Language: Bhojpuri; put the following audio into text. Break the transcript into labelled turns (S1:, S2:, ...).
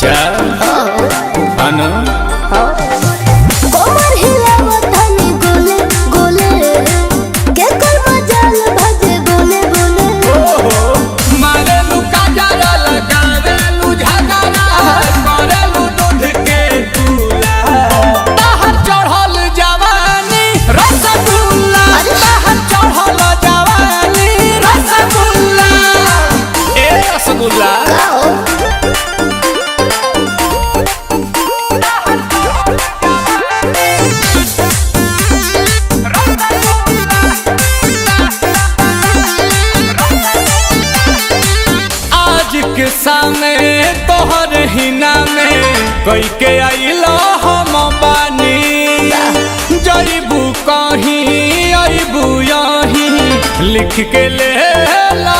S1: अच्छा अनु
S2: कोमर हिलावत हनी गोले गोले के कर मजाल भजे बोले बोले
S1: मारे लू काजरा लगावे लू झगड़ा करे लू दूध के दूला बाहर चढ़ल जवानी रसगुल्ला बाहर चढ़ल जवानी रसगुल्ला ए रसगुल्ला के सामने तोहर हिना में कई के आइलो हम बानी जईबू कहीं अबू यहीं लिख के ले ला